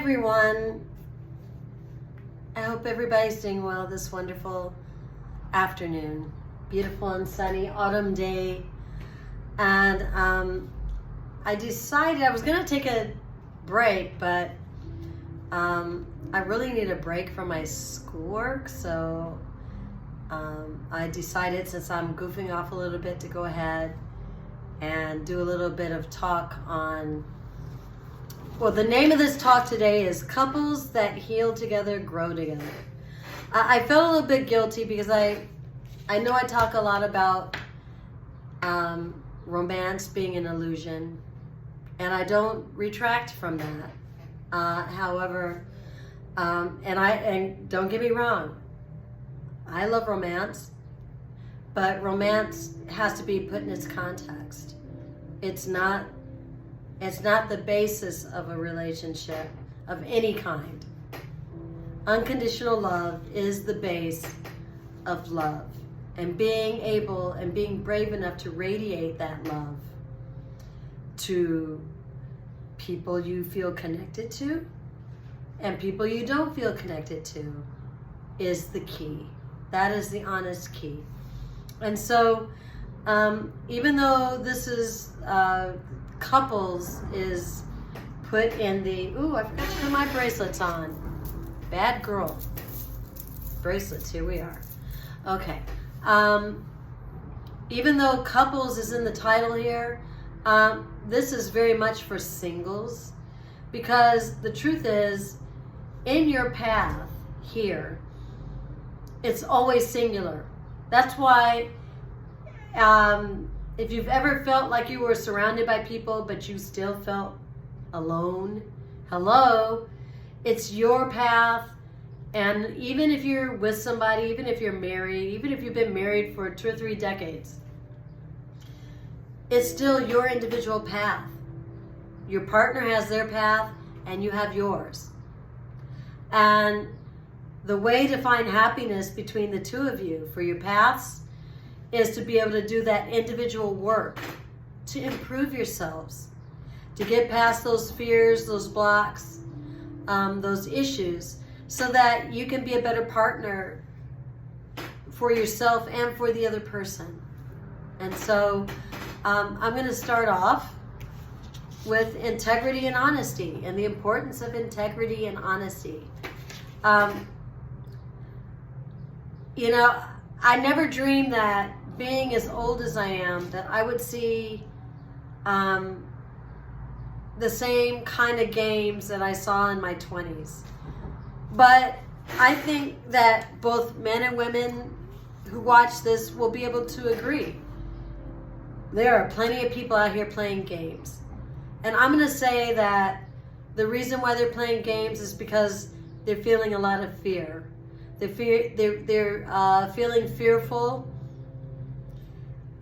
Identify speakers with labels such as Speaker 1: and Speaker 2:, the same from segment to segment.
Speaker 1: everyone. I hope everybody's doing well this wonderful afternoon. Beautiful and sunny autumn day. And I decided I was going to take a break, but I really need a break from my schoolwork. So I decided, since I'm goofing off a little bit, to go ahead and do a little bit of talk on, well, the name of this talk today is Couples That Heal Together, Grow Together. I felt a little bit guilty because I know I talk a lot about romance being an illusion, and I don't retract from that. However, and don't get me wrong, I love romance, but romance has to be put in its context. It's not the basis of a relationship of any kind. Unconditional love is the base of love, and being able and being brave enough to radiate that love to people you feel connected to and people you don't feel connected to is the key. That is the honest key. And so even though this is couples is put in the, ooh, I forgot to put my bracelets on. Bad girl. Bracelets, here we are. Okay. Even though couples is in the title here, this is very much for singles, because the truth is, in your path here, it's always singular. That's why if you've ever felt like you were surrounded by people but you still felt alone, hello, it's your path. And even if you're with somebody, even if you're married, even if you've been married for 2 or 3 decades, it's still your individual path. Your partner has their path and you have yours. And the way to find happiness between the two of you for your paths is to be able to do that individual work to improve yourselves, to get past those fears, those blocks, those issues, so that you can be a better partner for yourself and for the other person. And so I'm going to start off with integrity and honesty and the importance of integrity and honesty. You know, I never dreamed that being as old as I am, that I would see the same kind of games that I saw in my 20s. But I think that both men and women who watch this will be able to agree. There are plenty of people out here playing games. And I'm going to say that the reason why they're playing games is because they're feeling a lot of fear. They're feeling fearful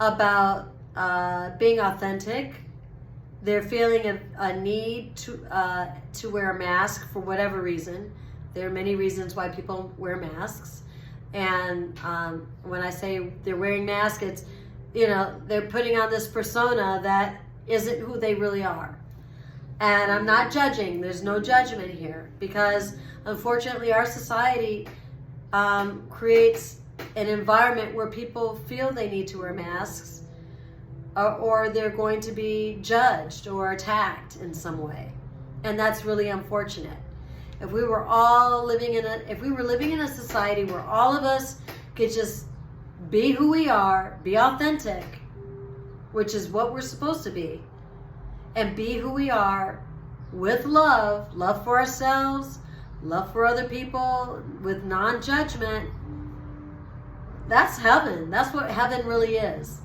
Speaker 1: about being authentic. They're feeling a need to wear a mask for whatever reason. There are many reasons why people wear masks. And when I say they're wearing masks, it's, you know, they're putting on this persona that isn't who they really are. And I'm not judging. There's no judgment here, because unfortunately our society creates an environment where people feel they need to wear masks, or they're going to be judged or attacked in some way. And that's really unfortunate. If we were living in a society where all of us could just be who we are, be authentic, which is what we're supposed to be, and be who we are with love for ourselves, love for other people, with non-judgment, that's heaven. That's what heaven really is.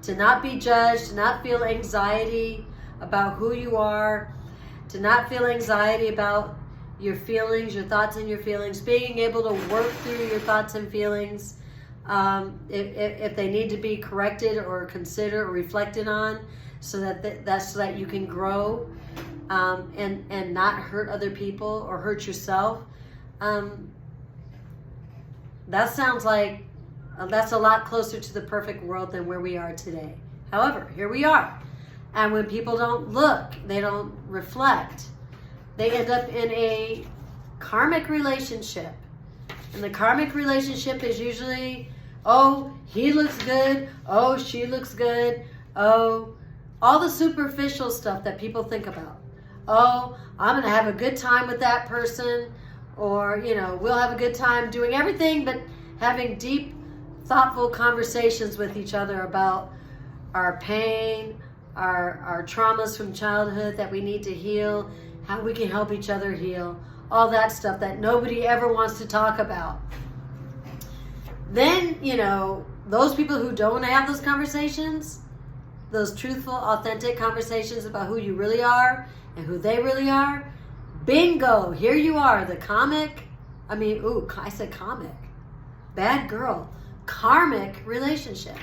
Speaker 1: To not be judged, to not feel anxiety about who you are, to not feel anxiety about your feelings, your thoughts and your feelings, being able to work through your thoughts and feelings, if they need to be corrected or considered or reflected on, so that you can grow and not hurt other people or hurt yourself. That sounds like that's a lot closer to the perfect world than where we are today. However, here we are. And when people don't look, they don't reflect, they end up in a karmic relationship. And the karmic relationship is usually, oh, he looks good, oh, she looks good, oh, all the superficial stuff that people think about. Oh, I'm going to have a good time with that person, or, we'll have a good time doing everything but having deep, thoughtful conversations with each other about our pain, our traumas from childhood that we need to heal, how we can help each other heal, all that stuff that nobody ever wants to talk about. Then, those people who don't have those conversations, those truthful, authentic conversations about who you really are and who they really are, bingo, here you are, the I said comic. Bad girl. Karmic relationship.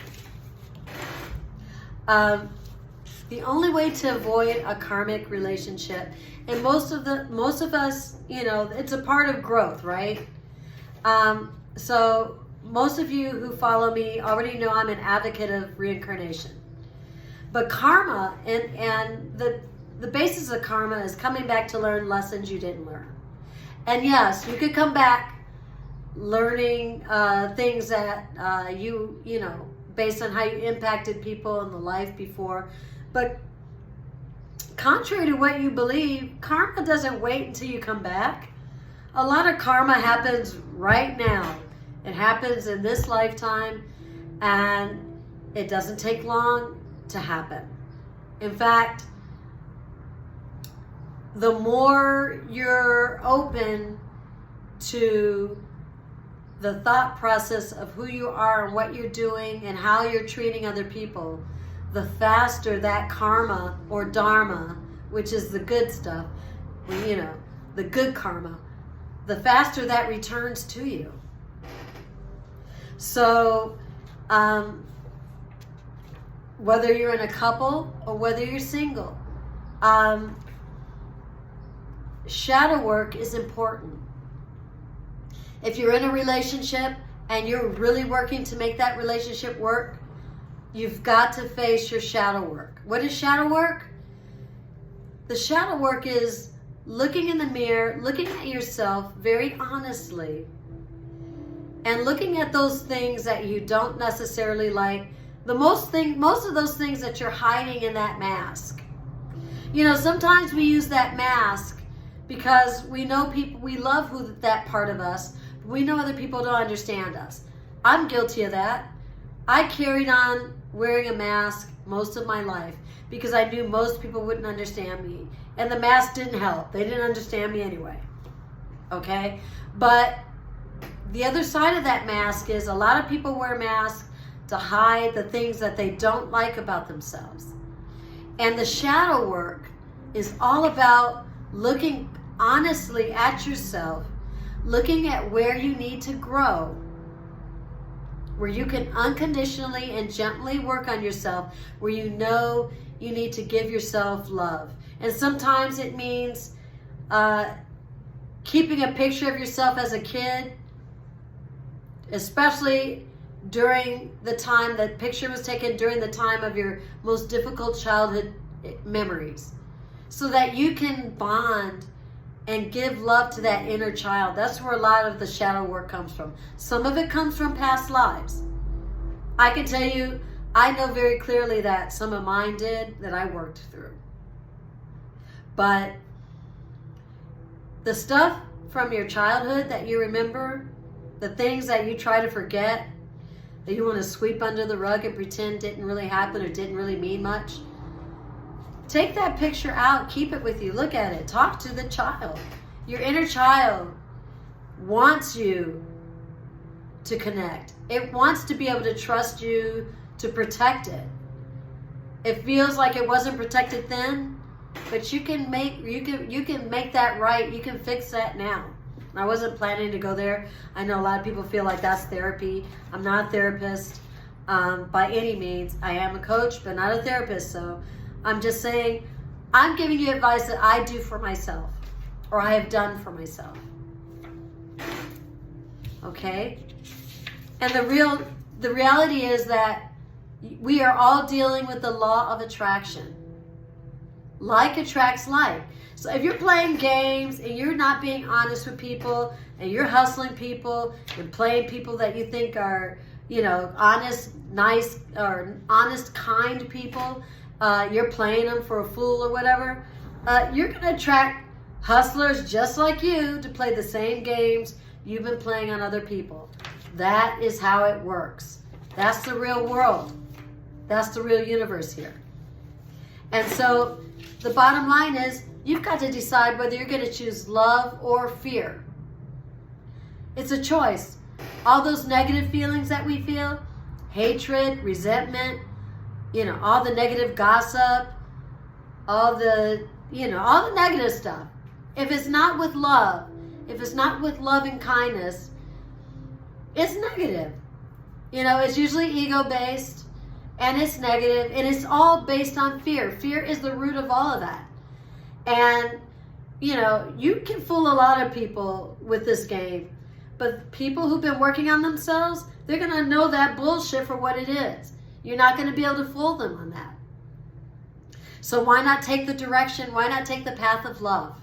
Speaker 1: The only way to avoid a karmic relationship, and most of us, it's a part of growth, right? So most of you who follow me already know I'm an advocate of reincarnation. But karma, and the basis of karma is coming back to learn lessons you didn't learn. And yes, you could come back learning things that you based on how you impacted people in the life before. But contrary to what you believe, karma doesn't wait until you come back. A lot of karma happens right now. It happens in this lifetime, and it doesn't take long to happen. In fact, the more you're open to the thought process of who you are and what you're doing and how you're treating other people, the faster that karma or dharma, which is the good stuff, the good karma, the faster that returns to you. So, whether you're in a couple or whether you're single, shadow work is important. If you're in a relationship and you're really working to make that relationship work, you've got to face your shadow work. What is shadow work? The shadow work is looking in the mirror, looking at yourself very honestly, and looking at those things that you don't necessarily like. Most of those things that you're hiding in that mask. Sometimes we use that mask because we know people, we love that part of us. We know other people don't understand us. I'm guilty of that. I carried on wearing a mask most of my life because I knew most people wouldn't understand me. And the mask didn't help. They didn't understand me anyway. Okay? But the other side of that mask is a lot of people wear masks to hide the things that they don't like about themselves. And the shadow work is all about looking honestly at yourself, looking at where you need to grow, where you can unconditionally and gently work on yourself, where you know you need to give yourself love. And sometimes it means keeping a picture of yourself as a kid, especially during the time that picture was taken during the time of your most difficult childhood memories, so that you can bond and give love to that inner child. That's where a lot of the shadow work comes from. Some of it comes from past lives. I can tell you, I know very clearly that some of mine did, that I worked through. But the stuff from your childhood that you remember, the things that you try to forget, that you want to sweep under the rug and pretend didn't really happen or didn't really mean much, take that picture out, keep it with you, look at it, talk to the child. Your inner child wants you to connect. It wants to be able to trust you to protect it. It feels like it wasn't protected then, but you can make that right. You can fix that now. I wasn't planning to go there. I know a lot of people feel like that's therapy. I'm not a therapist by any means. I am a coach, but not a therapist. So I'm just saying, I'm giving you advice that I do for myself, or I have done for myself. Okay? And the reality is that we are all dealing with the law of attraction. Like attracts like. So if you're playing games and you're not being honest with people and you're hustling people and playing people that you think are, honest, nice, or honest, kind people, you're playing them for a fool or whatever, you're going to attract hustlers just like you to play the same games you've been playing on other people. That is how it works. That's the real world. That's the real universe here. And so the bottom line is, you've got to decide whether you're going to choose love or fear. It's a choice. All those negative feelings that we feel, hatred, resentment, all the negative gossip, all the negative stuff. If it's not with love, if it's not with love and kindness, it's negative. It's usually ego-based, and it's negative, and it's all based on fear. Fear is the root of all of that. And, you can fool a lot of people with this game, but people who've been working on themselves, they're going to know that bullshit for what it is. You're not going to be able to fool them on that. So why not take the direction? Why not take the path of love?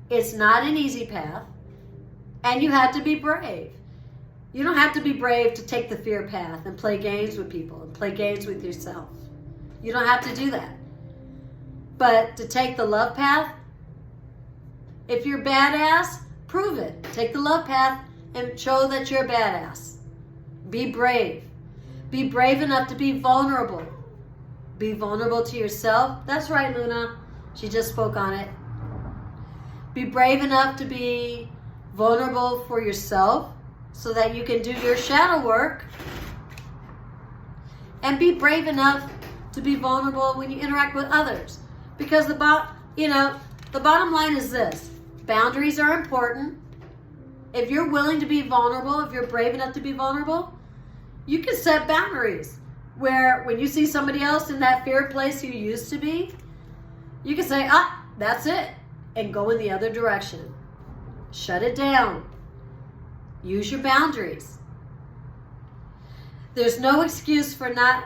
Speaker 1: It's not an easy path, and you have to be brave. You don't have to be brave to take the fear path and play games with people and play games with yourself. You don't have to do that. But to take the love path, if you're badass, prove it. Take the love path and show that you're a badass. Be brave. Be brave enough to be vulnerable. Be vulnerable to yourself. That's right, Luna. She just spoke on it. Be brave enough to be vulnerable for yourself so that you can do your shadow work. And be brave enough to be vulnerable when you interact with others. Because the bottom line is this. Boundaries are important. If you're willing to be vulnerable, if you're brave enough to be vulnerable, you can set boundaries where when you see somebody else in that fear place you used to be, you can say, that's it, and go in the other direction. Shut it down. Use your boundaries. There's no excuse for not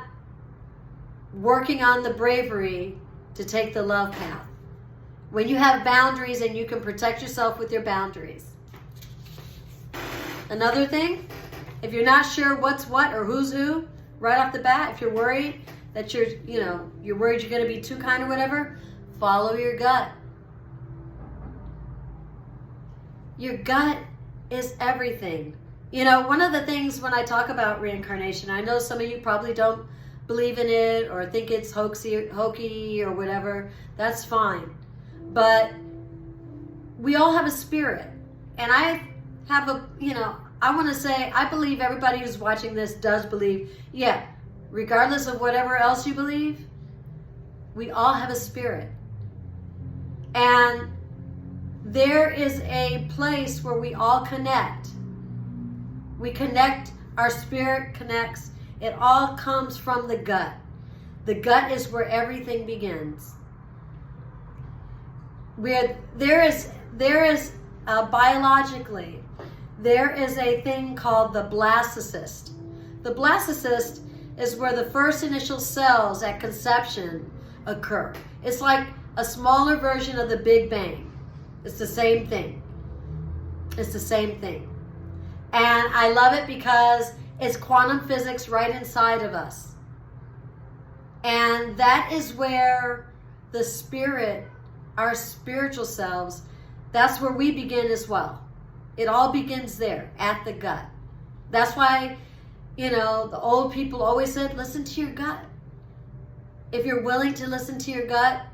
Speaker 1: working on the bravery to take the love path. When you have boundaries and you can protect yourself with your boundaries. Another thing, if you're not sure what's what or who's who, right off the bat, if you're worried that you're worried you're going to be too kind or whatever, follow your gut. Your gut is everything. One of the things when I talk about reincarnation, I know some of you probably don't believe in it or think it's hokey or whatever. That's fine. But we all have a spirit. And I have I want to say, I believe everybody who's watching this does believe, regardless of whatever else you believe, we all have a spirit. And there is a place where we all connect. We connect, our spirit connects. It all comes from the gut. The gut is where everything begins. There is biologically, there is a thing called the blastocyst. The blastocyst is where the first initial cells at conception occur. It's like a smaller version of the Big Bang. It's the same thing. It's the same thing. And I love it because it's quantum physics right inside of us. And that is where the spirit, our spiritual selves, that's where we begin as well. It all begins there, at the gut. That's why, the old people always said, listen to your gut. If you're willing to listen to your gut,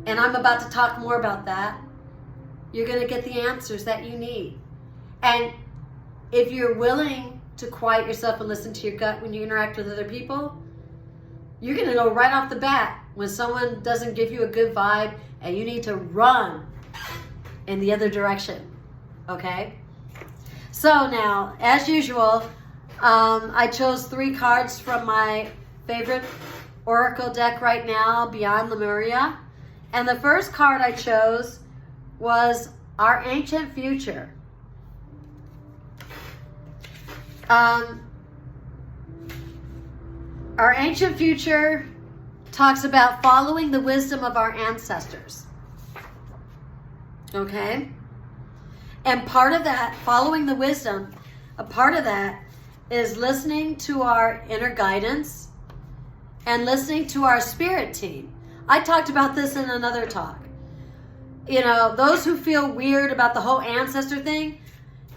Speaker 1: and I'm about to talk more about that, you're going to get the answers that you need. And if you're willing to quiet yourself and listen to your gut when you interact with other people, you're going to know right off the bat when someone doesn't give you a good vibe and you need to run in the other direction. Okay? So now, as usual, I chose 3 cards from my favorite oracle deck right now, Beyond Lemuria. And the first card I chose was Our Ancient Future. Our ancient future talks about following the wisdom of our ancestors. Okay? And part of that, following the wisdom, a part of that is listening to our inner guidance and listening to our spirit team. I talked about this in another talk. You know, those who feel weird about the whole ancestor thing,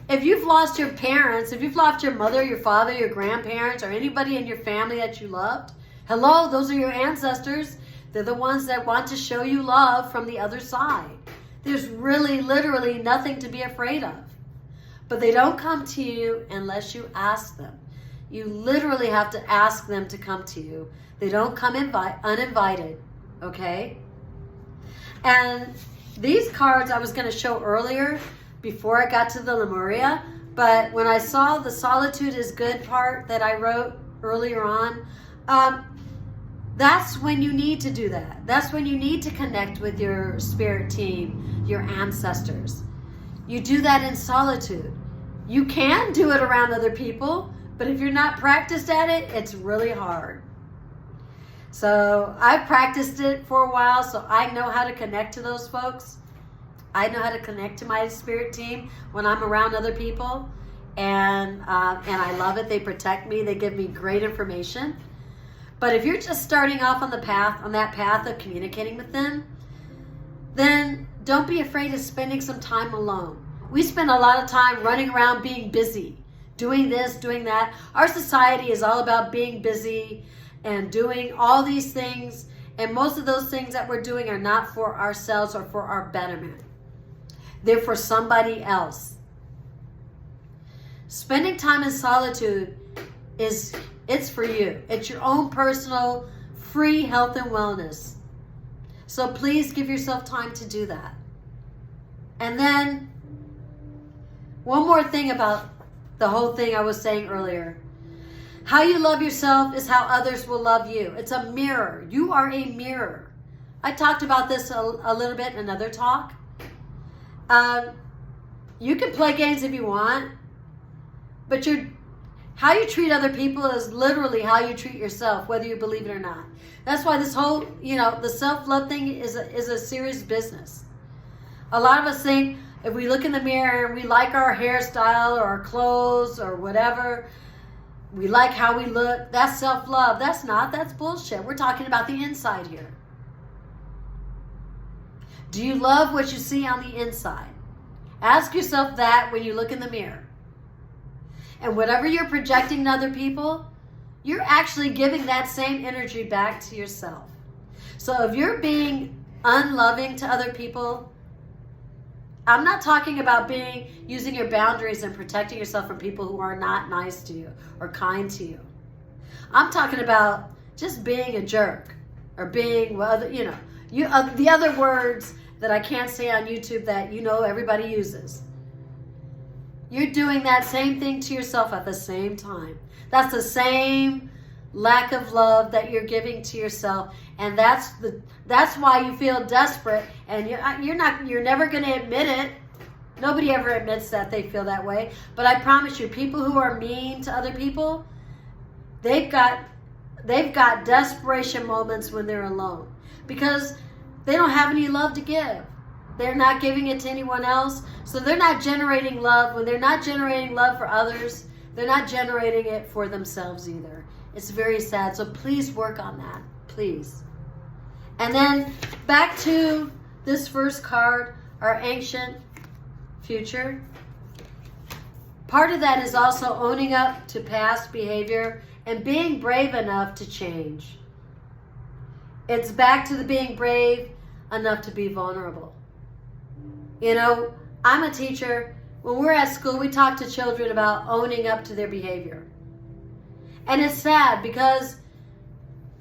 Speaker 1: if you've lost your parents, if you've lost your mother, your father, your grandparents, or anybody in your family that you loved, hello, those are your ancestors. They're the ones that want to show you love from the other side. There's really, literally nothing to be afraid of. But they don't come to you unless you ask them. You literally have to ask them to come to you. They don't come uninvited, okay? And these cards I was going to show earlier before I got to the Lemuria, but when I saw the solitude is good part that I wrote earlier on, that's when you need to do that. That's when you need to connect with your spirit team, your ancestors. You do that in solitude. You can do it around other people, but if you're not practiced at it, it's really hard. So I've practiced it for a while, so I know how to connect to those folks. I know how to connect to my spirit team when I'm around other people, and I love it. They protect me. They give me great information. But if you're just starting off on that path of communicating with them, then don't be afraid of spending some time alone. We spend a lot of time running around being busy, doing this, doing that. Our society is all about being busy and doing all these things, and most of those things that we're doing are not for ourselves or for our betterment. They're for somebody else. Spending time in solitude it's for you. It's your own personal free health and wellness. So please give yourself time to do that. And then one more thing about the whole thing I was saying earlier. How you love yourself is how others will love you. It's a mirror. You are a mirror. I talked about this a little bit in another talk. You can play games if you want, but how you treat other people is literally how you treat yourself, whether you believe it or not. That's why this whole, the self-love thing is a serious business. A lot of us think if we look in the mirror and we like our hairstyle or our clothes or whatever, we like how we look, that's self-love. That's bullshit. We're talking about the inside here. Do you love what you see on the inside? Ask yourself that when you look in the mirror. And whatever you're projecting to other people, you're actually giving that same energy back to yourself. So if you're being unloving to other people, I'm not talking about using your boundaries and protecting yourself from people who are not nice to you or kind to you. I'm talking about just being a jerk or being, the other words that I can't say on YouTube that everybody uses. You're doing that same thing to yourself at the same time. That's the same lack of love that you're giving to yourself, and that's why you feel desperate. And you're never going to admit it. Nobody ever admits that they feel that way. But I promise you, people who are mean to other people, they've got desperation moments when they're alone because they don't have any love to give. They're not giving it to anyone else. So they're not generating love. When they're not generating love for others, they're not generating it for themselves either. It's very sad. So please work on that. Please. And then back to this first card, our ancient future. Part of that is also owning up to past behavior and being brave enough to change. It's back to the being brave enough to be vulnerable. I'm a teacher. When we're at school, we talk to children about owning up to their behavior. And it's sad because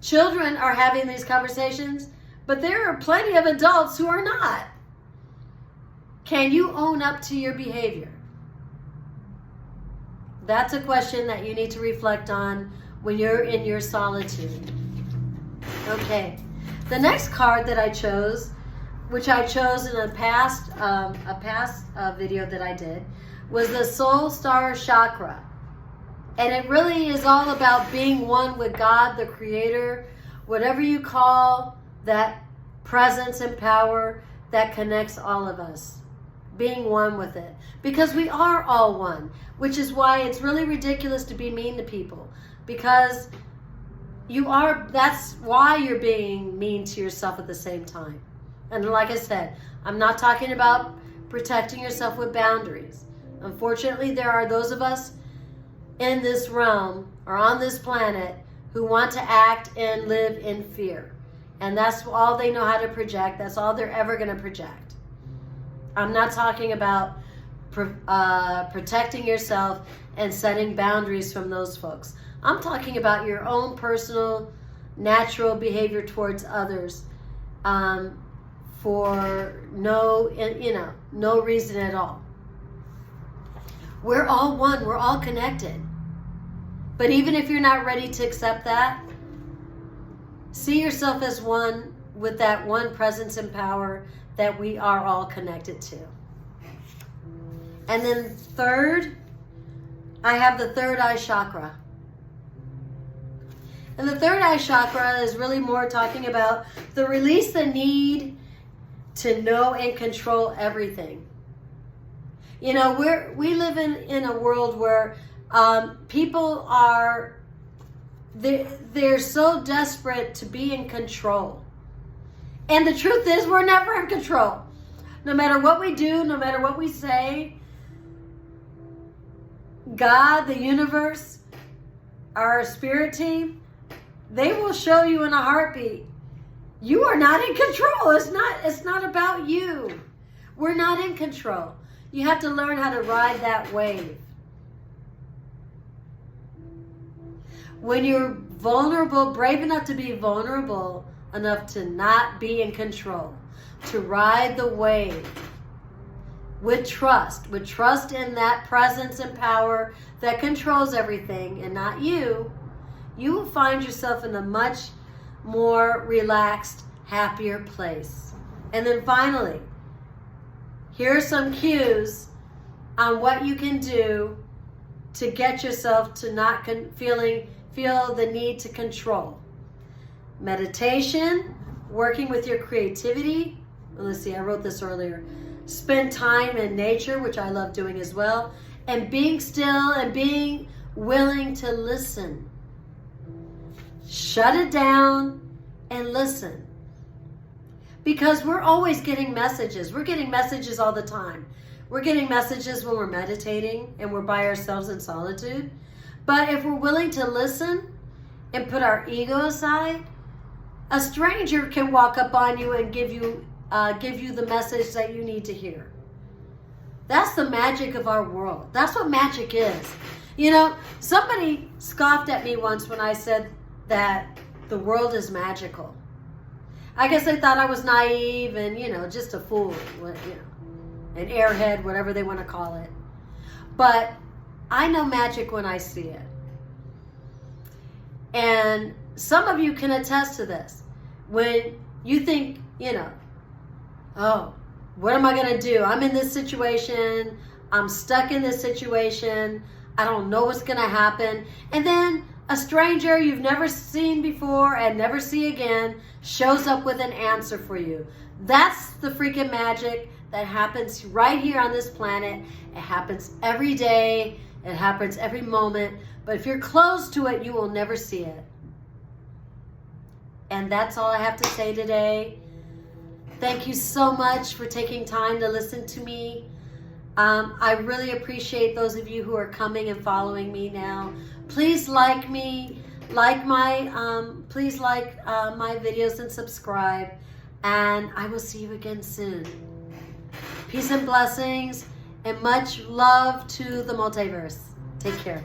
Speaker 1: children are having these conversations, but there are plenty of adults who are not. Can you own up to your behavior? That's a question that you need to reflect on when you're in your solitude. Okay. The next card that I chose, which I chose in a past video that I did, was the Soul Star Chakra. And it really is all about being one with God, the Creator, whatever you call that presence and power that connects all of us, being one with it. Because we are all one, which is why it's really ridiculous to be mean to people. Because that's why you're being mean to yourself at the same time. And like I said, I'm not talking about protecting yourself with boundaries. Unfortunately, there are those of us in this realm or on this planet who want to act and live in fear. And that's all they know how to project. That's all they're ever going to project. I'm not talking about protecting yourself and setting boundaries from those folks. I'm talking about your own personal, natural behavior towards others for no reason at all. We're all one. We're all connected. But even if you're not ready to accept that, see yourself as one with that one presence and power that we are all connected to. And then third, I have the third eye chakra. And the third eye chakra is really more talking about the release the need to know and control everything. You know, we live in a world where people are, they're so desperate to be in control. And the truth is, we're never in control. No matter what we do, no matter what we say, God, the universe, our spirit team, they will show you in a heartbeat. You are not in control. It's not about you. We're not in control. You have to learn how to ride that wave. When you're vulnerable, brave enough to be vulnerable enough to not be in control, to ride the wave with trust in that presence and power that controls everything and not you, you will find yourself in a much more relaxed, happier place. And then finally, here are some cues on what you can do to get yourself to not feel the need to control. Meditation, working with your creativity. Let's see, I wrote this earlier. Spend time in nature, which I love doing as well. And being still and being willing to listen. Shut it down and listen. Because we're always getting messages. We're getting messages all the time. We're getting messages when we're meditating and we're by ourselves in solitude. But if we're willing to listen and put our ego aside, a stranger can walk up on you and give you the message that you need to hear. That's the magic of our world. That's what magic is. You know, somebody scoffed at me once when I said that the world is magical. I guess they thought I was naive and, just a fool, an airhead, whatever they want to call it. But I know magic when I see it. And some of you can attest to this. When you think, oh, what am I going to do? I'm in this situation. I'm stuck in this situation. I don't know what's going to happen. And then a stranger you've never seen before and never see again shows up with an answer for you. That's the freaking magic that happens right here on this planet. It happens every day. It happens every moment. But if you're close to it, you will never see it. And that's all I have to say today. Thank you so much for taking time to listen to me. I really appreciate those of you who are coming and following me now. Please like me, please like my videos and subscribe. And I will see you again soon. Peace and blessings and much love to the multiverse. Take care.